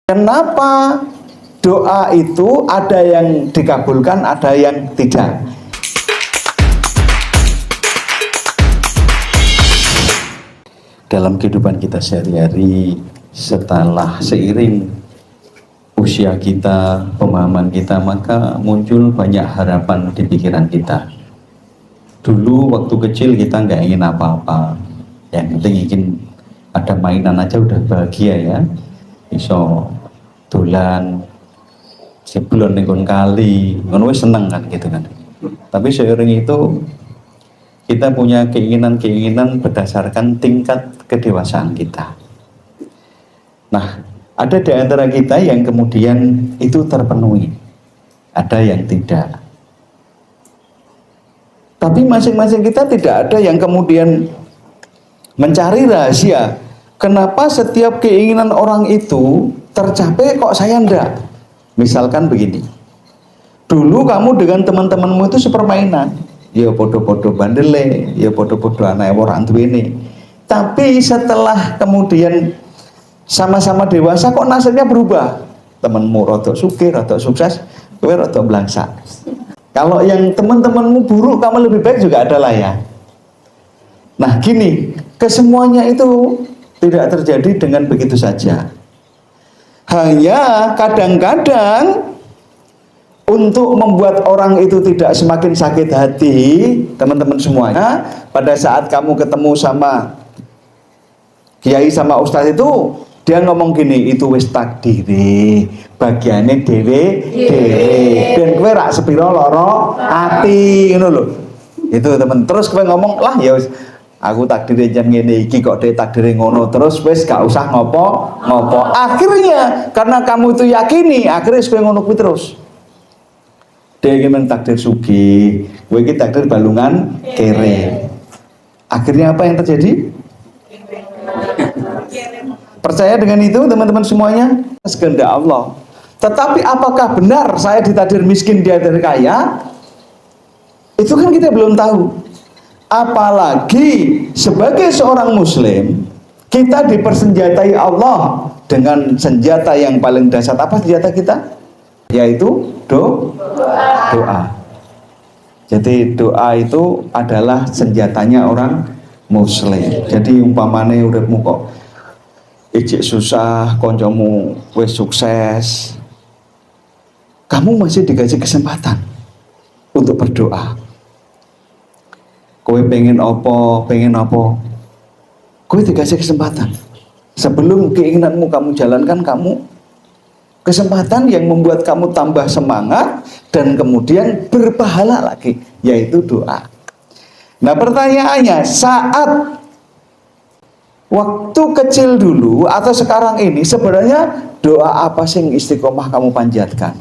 Kenapa doa itu ada yang dikabulkan, ada yang tidak? Dalam kehidupan kita sehari-hari, setelah seiring usia kita, pemahaman kita, maka muncul banyak harapan di pikiran kita. Dulu waktu kecil kita nggak ingin apa-apa, yang penting ingin ada mainan aja udah bahagia ya. Iso dolan sebelum nenggon kali ngono seneng kan gitu kan. Tapi seiring itu kita punya keinginan-keinginan berdasarkan tingkat kedewasaan kita. Nah, ada di antara kita yang kemudian itu terpenuhi, ada yang tidak. Tapi masing-masing kita tidak ada yang kemudian mencari rahasia kenapa setiap keinginan orang itu tercapai kok saya enggak. Misalkan begini, dulu kamu dengan teman-temanmu itu sepermainan, ya podo-podo bandele, ya podo-podo anak orang duwene. Tapi setelah kemudian sama-sama dewasa kok nasibnya berubah. Temanmu rodok sugih, rodok sukses, kowe rodok blangsak. Kalau yang teman-temanmu buruk, kamu lebih baik juga adalah ya. Nah gini, kesemuanya itu tidak terjadi dengan begitu saja. Hanya kadang-kadang untuk membuat orang itu tidak semakin sakit hati, teman-teman semuanya, pada saat kamu ketemu sama kiai sama ustadz itu, dia ngomong gini, itu wis takdiri, bagiannya dewe, dan kowe rak sepiro loro ati, ngono lho. Itu teman. Terus kowe ngomong, lah ya wis aku takdire jan ngene iki kok dhe takdire ngono, terus wis gak usah ngopo-ngopo. Akhirnya karena kamu itu yakini, akhirnya kowe ngono kuwi terus. Dia ingin takdir sugih, kowe iki takdir balungan kere. Akhirnya apa yang terjadi? Percaya dengan itu teman-teman semuanya? Kehendak Allah. Tetapi apakah benar saya ditakdir miskin, dia dari kaya? Itu kan kita belum tahu. Apalagi sebagai seorang muslim, kita dipersenjatai Allah dengan senjata yang paling dasar. Apa senjata kita? Yaitu doa. Jadi doa itu adalah senjatanya orang muslim. Jadi umpamane uripmu kok ijik susah, koncomu wis sukses, kamu masih dikasih kesempatan untuk berdoa. Kowe pengen apa, kowe dikasih kesempatan. Sebelum keinginanmu kamu jalankan, kamu kesempatan yang membuat kamu tambah semangat dan kemudian berpahala lagi, yaitu doa. Nah pertanyaannya, saat waktu kecil dulu atau sekarang ini, sebenarnya doa apa sih yang istiqomah kamu panjatkan?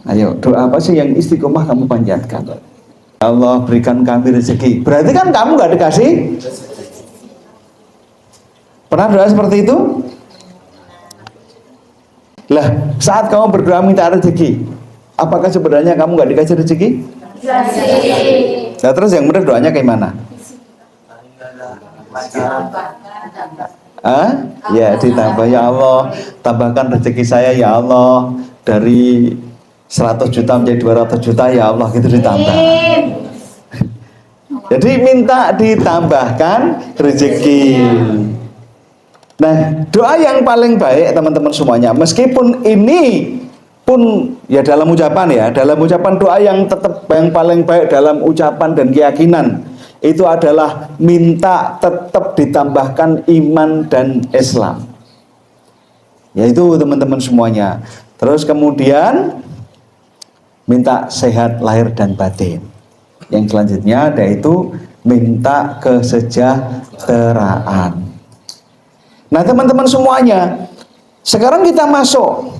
Ayo, doa apa sih yang istiqomah kamu panjatkan? Allah berikan kami rezeki. Berarti kan kamu gak dikasih. Pernah doa seperti itu? Lah, saat kamu berdoa minta rezeki, apakah sebenarnya kamu gak dikasih rezeki? Nah terus yang benar doanya kayak mana? Ya ditambah, ya Allah tambahkan rezeki saya ya Allah, dari 100 juta menjadi 200 juta ya Allah, gitu ditambah. Jadi minta ditambahkan rezeki. Nah doa yang paling baik teman-teman semuanya, meskipun ini pun ya dalam ucapan doa yang tetap yang paling baik dalam ucapan dan keyakinan, itu adalah minta tetap ditambahkan iman dan Islam, yaitu teman-teman semuanya. Terus kemudian minta sehat lahir dan batin. Yang selanjutnya yaitu minta kesejahteraan. Nah teman-teman semuanya, sekarang kita masuk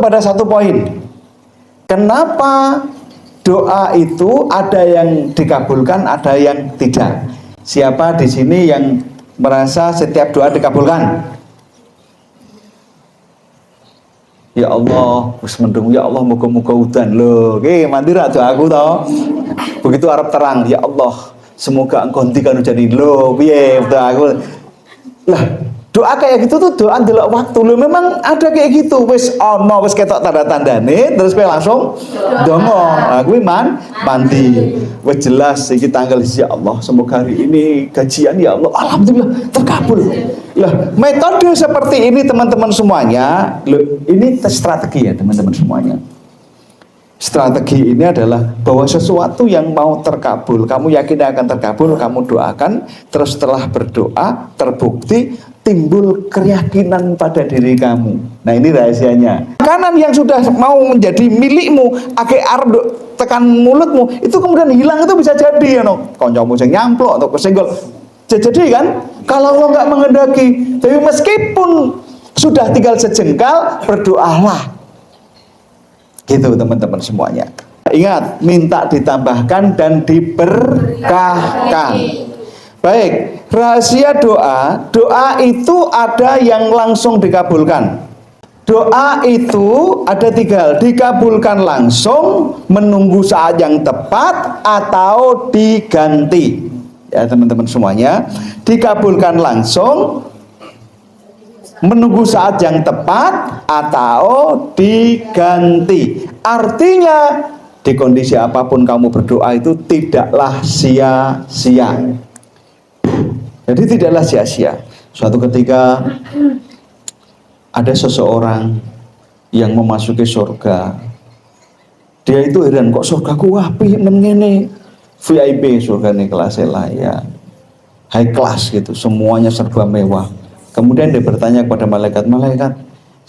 pada satu poin. Kenapa doa itu ada yang dikabulkan, ada yang tidak? Siapa di sini yang merasa setiap doa dikabulkan? Ya Allah, wis mendung, ya Allah muga-muga udan lho. Oke, mandi ra doaku to. Begitu Arab terang, ya Allah, semoga engkau hentikan hujan ini lho. Piye doaku? Lah, Doa kayak gitu tuh doa ndelok waktu. Lho memang ada kayak gitu. Wis ono wis ketok tanda-tandane terus kowe langsung dongo. Nah, kuwi mandi. Wis jelas iki tanggal ya Allah, semoga hari ini gajian ya Allah. Alhamdulillah terkabul. Lah, metode seperti ini teman-teman semuanya, loh, ini strategi ya teman-teman semuanya. Strategi ini adalah bahwa sesuatu yang mau terkabul, kamu yakin akan terkabul, kamu doakan, terus setelah berdoa terbukti timbul keyakinan pada diri kamu. Nah ini rahasianya. Makanan yang sudah mau menjadi milikmu, ake ardo tekan mulutmu, itu kemudian hilang itu bisa jadi ya no. Koncomu sing nyamplok atau kesenggol. Jadi kan, kalau lo nggak menghendaki, tapi meskipun sudah tinggal sejengkal, berdoalah. Gitu teman-teman semuanya. Ingat, minta ditambahkan dan diberkahkan. Baik, rahasia doa, doa itu ada yang langsung dikabulkan. Doa itu ada 3 hal, dikabulkan langsung, menunggu saat yang tepat, atau diganti. Ya teman-teman semuanya, dikabulkan langsung, menunggu saat yang tepat, atau diganti. Artinya di kondisi apapun kamu berdoa itu tidaklah sia-sia. Jadi tidaklah sia-sia. Suatu ketika ada seseorang yang memasuki surga. Dia itu heran, kok surgaku apik men ngene. VIP surga ini kelas ya. High class gitu, semuanya serba mewah. Kemudian dia bertanya kepada malaikat,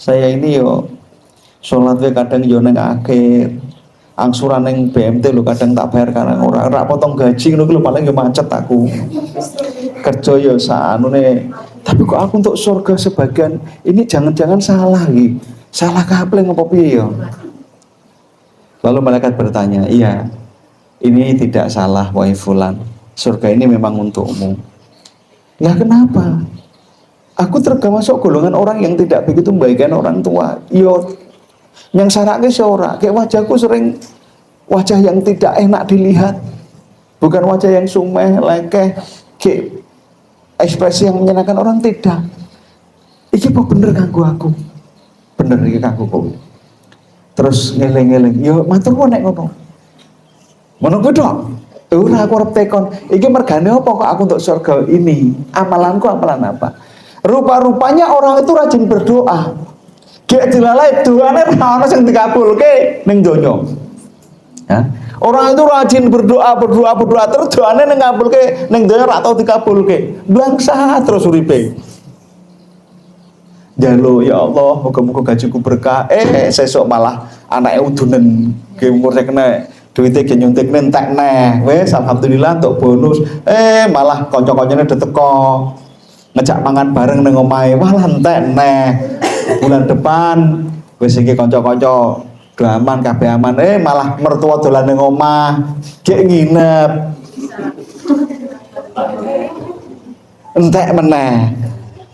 saya ini yo sholatnya kadang yo neng akhir, angsuran neng BMT lo kadang tak bayar karena orang rak potong gaji lo paling yo macet aku, kerja yo saanu nih, tapi kok aku untuk surga sebagian ini jangan-jangan salah gitu, salah kapleng apa piye yo? Lalu malaikat bertanya, iya, ini tidak salah wahai fulan, surga ini memang untukmu. Lah kenapa? Aku termasuk golongan orang yang tidak begitu membaikkan orang tua. Yo, yang saraknya seorang, kayak wajahku sering wajah yang tidak enak dilihat, bukan wajah yang sumeh, lekeh, kayak ekspresi yang menyenangkan orang tidak. Iki kok bener kanggo aku, bener iki kanggo kowe. Terus ngeleng-ngeleng, yo matur kok nek ngono. Ngono kuwi tok. Ora aku arep tekon, iki mergane apa kok aku untuk surga ini? Amalanku amalan apa? Rupa-rupanya orang itu rajin berdoa. Gek dilalai doane ora ono sing dikabulke ning donya. Ya. Orang itu rajin berdoa terus doane ning ngabulke ning donya ora tau dikabulke. Blangsa terus uripe. Jalo ya Allah, muga-muga gajiku berkah. Sesuk malah anake udunen ge umur kena duitnya ge nyuntikne entek neh. Wis alhamdulillah untuk bonus. Malah kanca-kancane teko. Ngejak mangan bareng nang omahe, wah lantek neh. Bulan depan wis iki kanca-kanca glaman kabeh aman, malah mertua dolan nang omah, gek nginep. Entek meneh.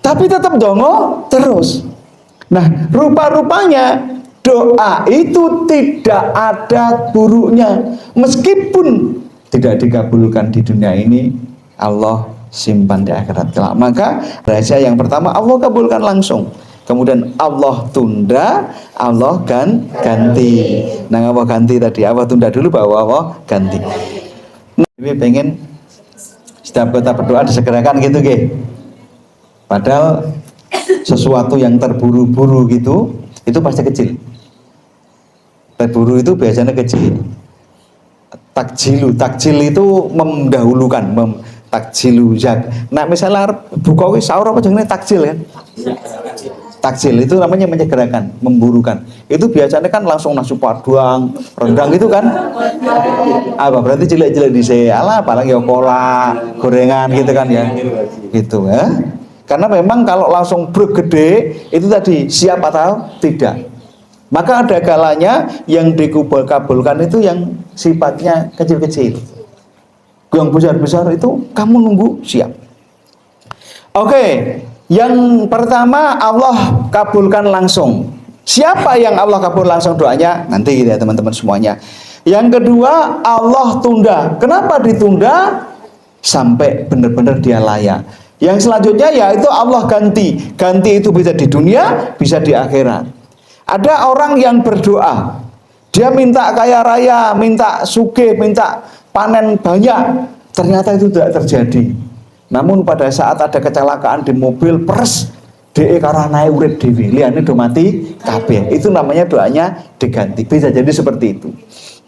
Tapi tetap dongo terus. Nah, rupa-rupanya doa itu tidak ada buruknya. Meskipun tidak dikabulkan di dunia ini, Allah simpan di akhirat kelak. Maka rahasia yang pertama, Allah kabulkan langsung, kemudian Allah tunda, Allah ganti. Nah, Allah ganti tadi, Allah tunda dulu baru Allah ganti. Nah, ini pengen setiap kita berdoa disegerakan gitu ge. Padahal sesuatu yang terburu-buru gitu itu pasti kecil. Terburu itu biasanya kecil. Takjil itu mendahulukan, takjilu jak. Nah misalnya buka sahur apa jenenge takjil kan? Takjil itu namanya menyegerakan, memburukan. Itu biasanya kan langsung nasi padang, rendang gitu kan? Apa berarti cilik-cilik di alah paling ya kolak, gorengan gitu kan ya? Gitu ya. Karena memang kalau langsung bergede itu tadi siap atau tidak. Maka ada kalanya yang dikabulkan itu yang sifatnya kecil-kecil. Yang besar-besar itu kamu nunggu siap. Oke, yang pertama Allah kabulkan langsung. Siapa yang Allah kabul langsung doanya? Nanti gitu ya teman-teman semuanya. Yang kedua Allah tunda. Kenapa ditunda? Sampai benar-benar dia layak. Yang selanjutnya yaitu Allah ganti. Ganti itu bisa di dunia, bisa di akhirat. Ada orang yang berdoa, dia minta kaya raya, minta sugih, minta panen banyak, ternyata itu tidak terjadi. Namun pada saat ada kecelakaan di mobil, pers DE karena urip dewi, liane do mati kabeh. Itu namanya doanya diganti. Bisa jadi seperti itu.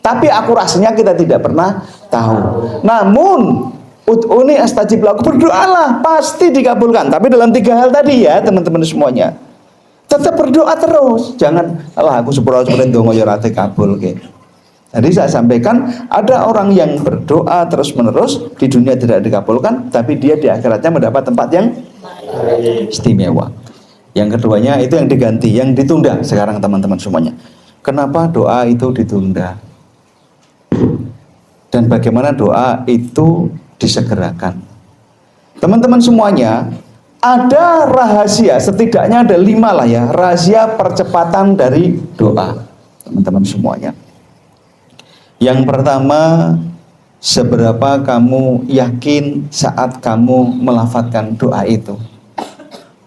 Tapi akurasinya kita tidak pernah tahu. Namun ud'uni astajib lakum, berdoalah pasti dikabulkan. Tapi dalam 3 hal tadi ya teman-teman semuanya. Tetap berdoa terus. Jangan alah aku sepura-sepura ndonga ya ora dikabul ke. Jadi saya sampaikan ada orang yang berdoa terus-menerus di dunia tidak dikabulkan, tapi dia di akhiratnya mendapat tempat yang istimewa. Yang keduanya itu yang diganti, yang ditunda sekarang teman-teman semuanya. Kenapa doa itu ditunda? Dan bagaimana doa itu disegerakan? Teman-teman semuanya, ada rahasia, setidaknya ada 5 lah ya, rahasia percepatan dari doa. Teman-teman semuanya. Yang pertama, seberapa kamu yakin saat kamu melafadzkan doa itu.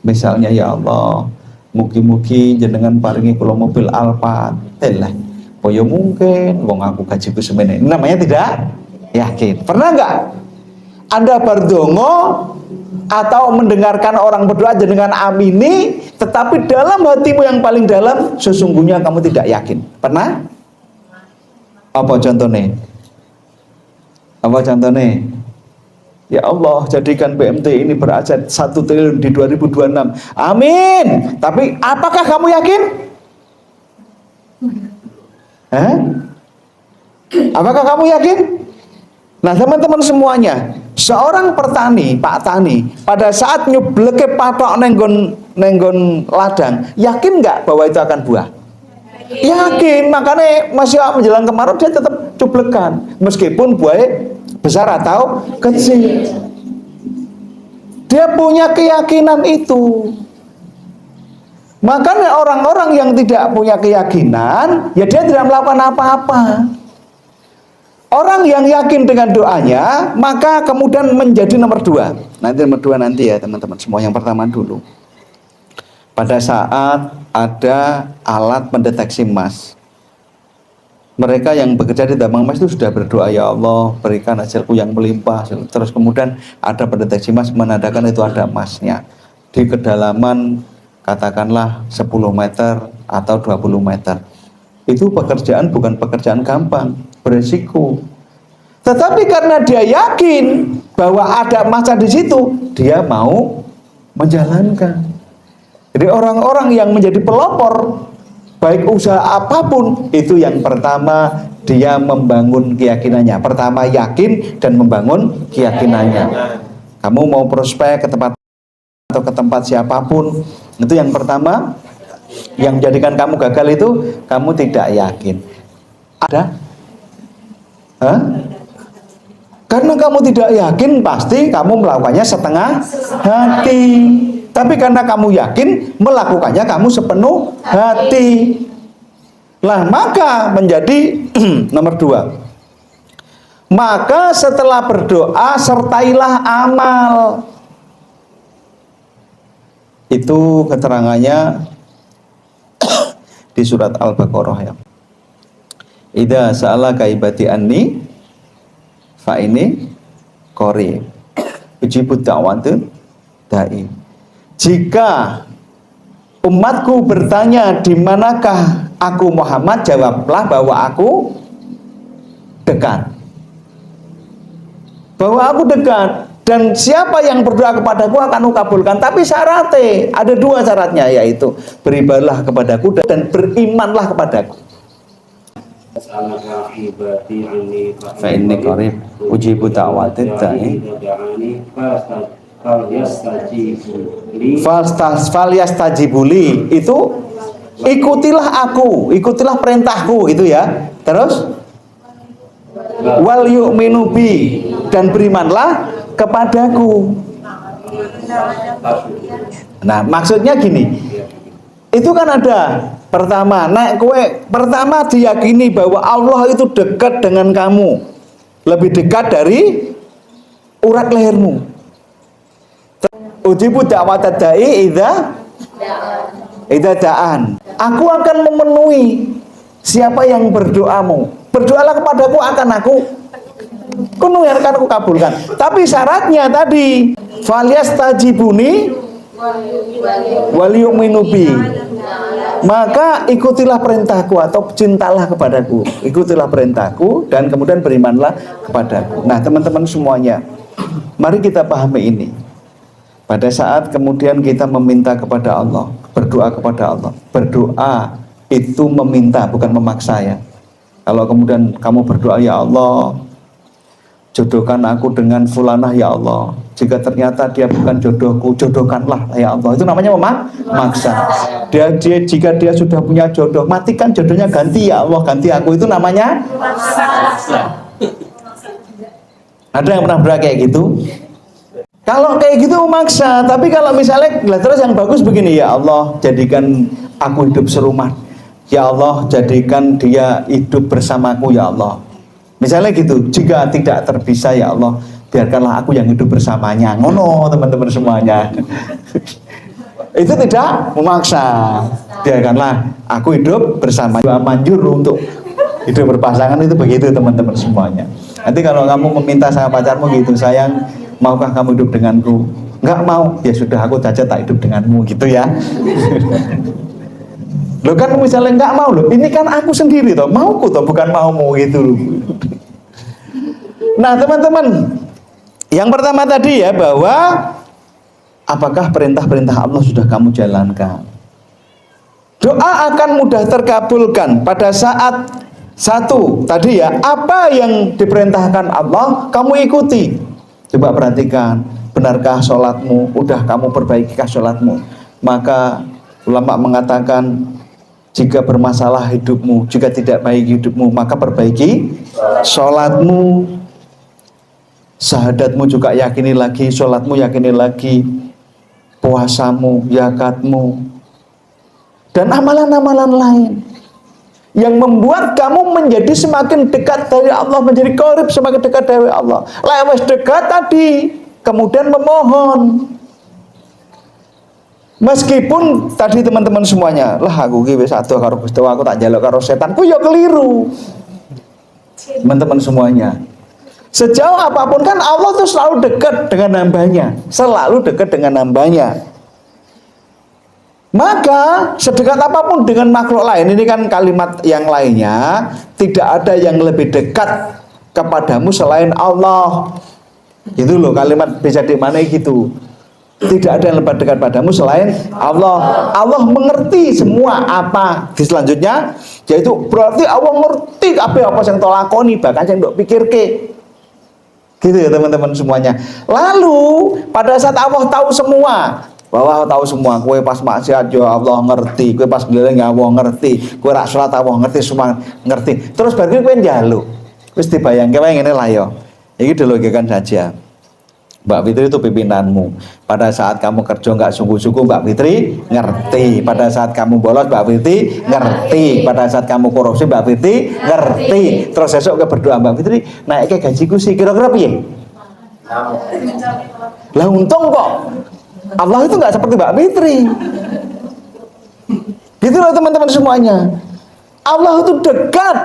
Misalnya, ya Allah, mugi-mugi jenengan paringi kula mobil Alphard. Telah, boyo mungkin wong aku gajiku semene. Ini namanya tidak yakin. Pernah enggak Anda berdongo atau mendengarkan orang berdoa jenengan amini, tetapi dalam hatimu yang paling dalam sesungguhnya kamu tidak yakin? Pernah? Apa contohnya? Apa contohnya? Ya Allah, jadikan BMT ini berajat 1 triliun di 2026. Amin. Tapi apakah kamu yakin? Apakah kamu yakin? Nah teman-teman semuanya, seorang petani, Pak Tani, pada saat nyubleke patok nenggon ladang, yakin nggak bahwa itu akan buah? Yakin, makanya masih menjelang kemarau dia tetap cublekan, meskipun buahnya besar atau kecil. Dia punya keyakinan itu. Makanya orang-orang yang tidak punya keyakinan, ya dia tidak melakukan apa-apa. Orang yang yakin dengan doanya, maka kemudian menjadi nomor 2. Nanti nomor 2 nanti ya teman-teman semua. Yang pertama dulu, pada saat ada alat mendeteksi emas, mereka yang bekerja di tambang emas itu sudah berdoa, ya Allah berikan hasilku yang melimpah. Terus kemudian ada pendeteksi emas menandakan itu ada emasnya di kedalaman katakanlah 10 meter atau 20 meter. Itu pekerjaan bukan pekerjaan gampang, beresiko. Tetapi karena dia yakin bahwa ada emasnya di situ, dia mau menjalankan. Jadi orang-orang yang menjadi pelopor baik usaha apapun, itu yang pertama dia membangun keyakinannya. Pertama yakin dan membangun keyakinannya. Kamu mau prospek ke tempat atau ke tempat siapapun, itu yang pertama yang menjadikan kamu gagal itu kamu tidak yakin. Ada? Karena kamu tidak yakin, pasti kamu melakukannya setengah hati. Tapi karena kamu yakin, melakukannya kamu sepenuh hati. Nah, maka menjadi nomor 2. Maka setelah berdoa, sertailah amal. Itu keterangannya di surat Al-Baqarah ya. Idza sa'alaka ibadi anni fa ini qarib ujibud da'watun da'i. Jika umatku bertanya di manakah aku Muhammad, jawablah bahwa aku dekat. Bahwa aku dekat, dan siapa yang berdoa kepadaku akan kukabulkan. Tapi syaratnya ada 2 syaratnya, yaitu beribadah kepadaku dan berimanlah kepadaku. Fa inni qarib ujibu da'watid da'i falyastajibuli. Itu ikutilah aku, ikutilah perintahku, itu ya. Terus wal yu'minu bi, dan berimanlah kepadaku. Nah, maksudnya gini. Itu kan ada pertama, pertama diyakini bahwa Allah itu dekat dengan kamu, lebih dekat dari urat lehermu. Ujibu da'watad da'i idza da'an. Aku akan memenuhi siapa yang berdoamu. Berdoalah kepadaku, akan aku penuhi, akan aku kabulkan. Tapi syaratnya tadi, falyastajibuni waliyu'minu bi. Maka ikutilah perintahku atau cintalah kepadaku. Ikutilah perintahku dan kemudian berimanlah kepadaku. Nah, teman-teman semuanya, mari kita pahami ini. Pada saat kemudian kita meminta kepada Allah, berdoa kepada Allah. Berdoa itu meminta, bukan memaksa ya. Kalau kemudian kamu berdoa, ya Allah, jodohkan aku dengan fulanah ya Allah. Jika ternyata dia bukan jodohku, jodohkanlah ya Allah. Itu namanya memaksa. Jika dia sudah punya jodoh, matikan jodohnya, ganti ya Allah, ganti aku. Itu namanya memaksa. Ada yang pernah berdoa kayak gitu? Kalau kayak gitu memaksa. Tapi kalau misalnya terus yang bagus begini, ya Allah, jadikan aku hidup serumah. Ya Allah, jadikan dia hidup bersamaku ya Allah. Misalnya gitu. Jika tidak terbisa ya Allah, biarkanlah aku yang hidup bersamanya. Ngono teman-teman semuanya. Itu tidak memaksa. Biarkanlah aku hidup bersama. Manjur untuk hidup berpasangan, itu begitu teman-teman semuanya. Nanti kalau kamu meminta sama pacarmu gitu, sayang, maukah kamu hidup denganku? Enggak mau, ya sudah, aku saja tak hidup denganmu, gitu ya. Loh kan misalnya enggak mau, loh ini kan aku sendiri toh, mauku toh, bukan maumu, gitu. Nah teman-teman, yang pertama tadi ya, bahwa apakah perintah-perintah Allah sudah kamu jalankan? Doa akan mudah terkabulkan pada saat satu tadi ya, apa yang diperintahkan Allah kamu ikuti. Coba perhatikan, benarkah sholatmu? Udah kamu perbaikikah sholatmu? Maka ulama mengatakan, jika bermasalah hidupmu, jika tidak baik hidupmu, maka perbaiki sholatmu. Syahadatmu juga yakini lagi, sholatmu yakini lagi, puasamu, zakatmu, dan amalan-amalan lain yang membuat kamu menjadi semakin dekat dari Allah, menjadi qarib, semakin dekat dari Allah. Lewat dekat tadi, kemudian memohon. Meskipun tadi teman-teman semuanya, lah aku ki wis adoh karo Gusti, aku tak njaluk karo setan, ku ya keliru. Teman-teman semuanya, sejauh apapun kan Allah tuh selalu dekat dengan hambanya, selalu dekat dengan hambanya. Maka sedekat apapun dengan makhluk lain, ini kan kalimat yang lainnya, tidak ada yang lebih dekat kepadamu selain Allah. Itu loh kalimat bisa dimaknai gitu. Tidak ada yang lebih dekat padamu selain Allah. Allah mengerti semua apa. Di selanjutnya, yaitu berarti Allah ngerti apa yang tau lakoni, bahkan yang ndok pikirke. Gitu ya teman-teman semuanya. Lalu pada saat Allah tahu semua, bahwa tahu semua, kue pas maksiat ya Allah ngerti, kue pas geleng ya Allah ngerti, kue rak salat Allah ngerti, semua ngerti. Terus berarti kue njaluk. Wis dibayangke wae ngene lah ya. Iki dilogikakan saja. Mbak Fitri itu pimpinanmu. Pada saat kamu kerja nggak sungguh-sungguh, Mbak Fitri ngerti. Pada saat kamu bolos, Mbak Fitri ngerti. Pada saat kamu korupsi, Mbak Fitri ngerti. Terus esok ke berdoa, Mbak Fitri naik ke gajiku sih, kira-kira piye? Lah untung kok Allah itu nggak seperti Mbak Fitri. Gitu loh teman-teman semuanya. Allah itu dekat,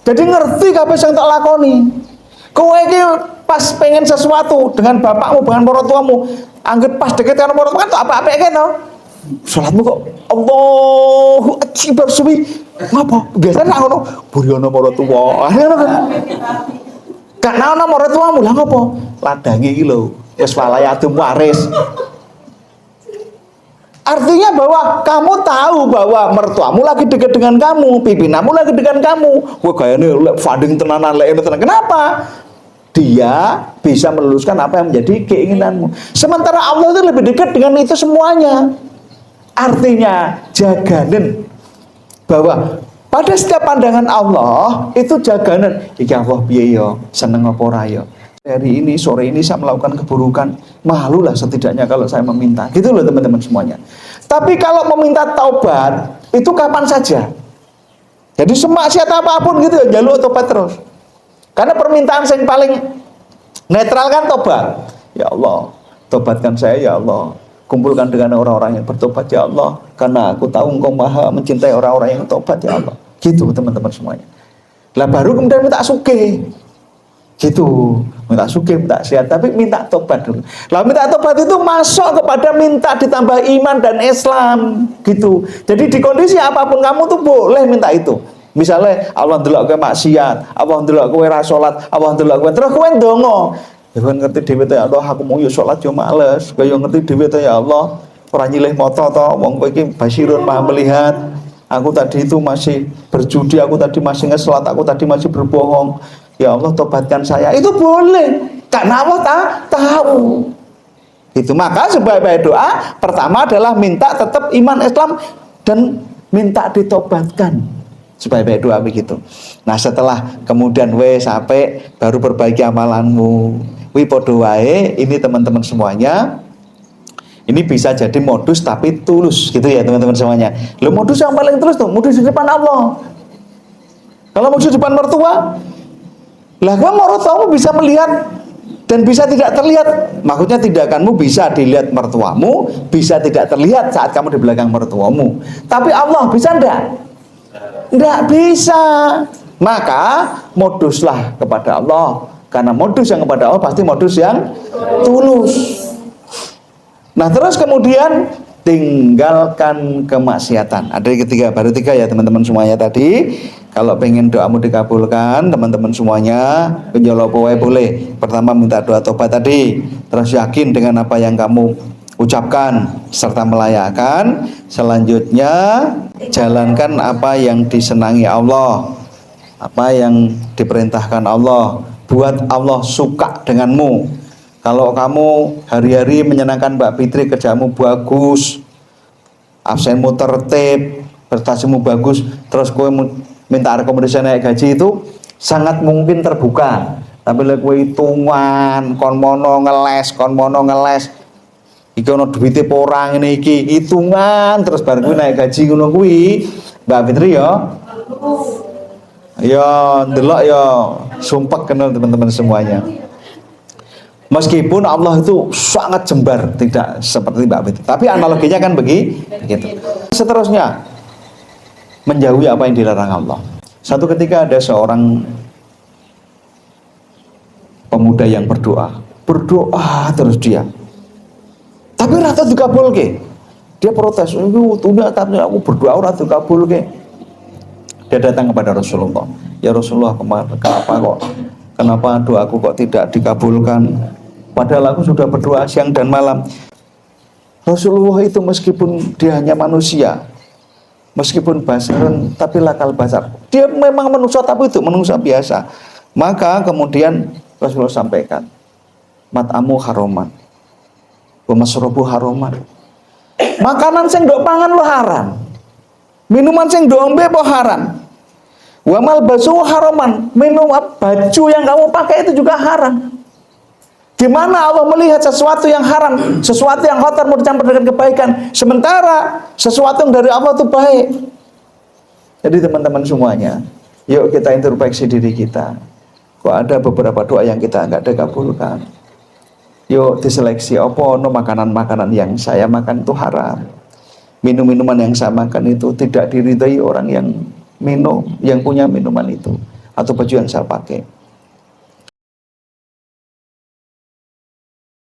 jadi ngerti apa yang tak lakoni. Kowe iki pas pengen sesuatu dengan bapakmu, dengan orang tuamu, anggap pas deket dengan orang tua kan apa-apa kan toh? Salatmu kok Allahu Akbar suwi. Ngapa? Biasanya ngono, buri ana marang tuwa. Gak ana marang tuamu lah ngopo? Ladangi iki lho, wis walayatmu waris. Artinya bahwa kamu tahu bahwa mertuamu lagi dekat dengan kamu, pimpinanmu lagi dengan kamu. Wah gayane funding tenanan lek tenan. Kenapa? Dia bisa meluluskan apa yang menjadi keinginanmu. Sementara Allah itu lebih dekat dengan itu semuanya. Artinya jaganan bahwa pada setiap pandangan Allah itu jaganan. Iki Allah piye ya, seneng apa ora ya. Hari ini, sore ini saya melakukan keburukan, malulah setidaknya kalau saya meminta. Gitu loh teman-teman semuanya. Tapi kalau meminta taubat, itu kapan saja. Jadi semaksiat apapun gitu ya, jaluk taubat terus. Karena permintaan yang paling netral kan taubat. Ya Allah, taubatkan saya ya Allah. kumpulkan dengan orang-orang yang bertobat ya Allah, karena aku tahu Engkau maha mencintai orang-orang yang tobat ya Allah. Gitu teman-teman semuanya. Lah baru kemudian minta sugih. Gitu, minta sugih, minta sehat, tapi minta tobat dulu. Lah minta tobat itu masuk kepada minta ditambah iman dan Islam, gitu. Jadi di kondisi apapun kamu tuh boleh minta itu. Misalnya Allah ndelok kowe maksiat, Allah ndelok kowe ra salat, Allah ndelok kowe terus kowe ndonga. Ya kan ngerti dhewe ya Allah, aku mau yo salat yo males. Kaya ngerti dhewe ya Allah, ora nyilih mata to, wong kowe iki basirun maha melihat. Aku tadi itu masih berjudi, aku tadi masih ngeselat, aku tadi masih berbohong. Ya Allah tobatkan saya. Itu boleh karena Allah tahu. Itu maka sebaik-baik doa pertama adalah minta tetap iman Islam dan minta ditobatkan. Sebaik-baik doa begitu. Nah setelah kemudian sampai baru perbaiki amalanmu. Padha wae ini teman-teman semuanya. Ini bisa jadi modus tapi tulus gitu ya teman-teman semuanya. Lo modus yang paling tulus tuh modus di depan Allah. Kalau modus di depan mertua, lah mertuamu bisa melihat dan bisa tidak terlihat. Maksudnya tindakanmu bisa dilihat mertuamu, bisa tidak terlihat saat kamu di belakang mertuamu. Tapi Allah bisa enggak? Enggak bisa. Maka moduslah kepada Allah. Karena modus yang kepada Allah pasti modus yang tulus. Nah terus kemudian tinggalkan kemaksiatan. Ada yang ketiga, baru tiga ya teman-teman semuanya tadi. Kalau pengen doamu dikabulkan, teman-teman semuanya penjolopo boleh. Pertama minta doa tobat tadi, terus yakin dengan apa yang kamu ucapkan serta melayakan. Selanjutnya jalankan apa yang disenangi Allah, apa yang diperintahkan Allah, buat Allah suka denganmu. Kalau kamu hari-hari menyenangkan Mbak Fitri, kerjamu bagus, absenmu tertib, prestasimu bagus, terus kowe minta rekomendasi naik gaji, itu sangat mungkin terbuka. Tapi lek kowe hitungan kon mono ngeles iki ono duwite apa ora ngene iki, hitungan terus bareng kowe naik gaji ngono kuwi Mbak Fitri ya ndelok ya sumpek kenal teman-teman semuanya. Meskipun Allah itu sangat jembar, tidak seperti Mbak Fitri, tapi analoginya kan begitu. Seterusnya menjauhi apa yang dilarang Allah. Satu ketika ada seorang pemuda yang berdoa terus dia, tapi rata dikabulke. Dia protes, tapi aku berdoa rata dikabulke. Dia datang kepada Rasulullah, ya Rasulullah, kenapa doaku kok tidak dikabulkan? Padahal aku sudah berdoa siang dan malam. Rasulullah itu meskipun dia hanya manusia, meskipun basarun tapi lakal basar, dia memang manusia tapi itu manusia biasa. Maka kemudian Rasulullah sampaikan, mat'amu haroman wa masrobu haroman. Makanan sing ndok pangan lo haram, minuman sing ndok ombe po haram, wa malbasu haroman, baju yang kamu pakai itu juga haram. Gimana Allah melihat sesuatu yang haram, sesuatu yang kotor mau dicampur dengan kebaikan, sementara sesuatu yang dari Allah itu baik. Jadi teman-teman semuanya, yuk kita introspeksi diri kita. Kok ada beberapa doa yang kita enggak dikabulkan? Yuk diseleksi, apa no makanan-makanan yang saya makan itu haram, minum-minuman yang saya makan itu tidak diridhai orang yang minum, yang punya minuman itu, atau baju yang saya pakai.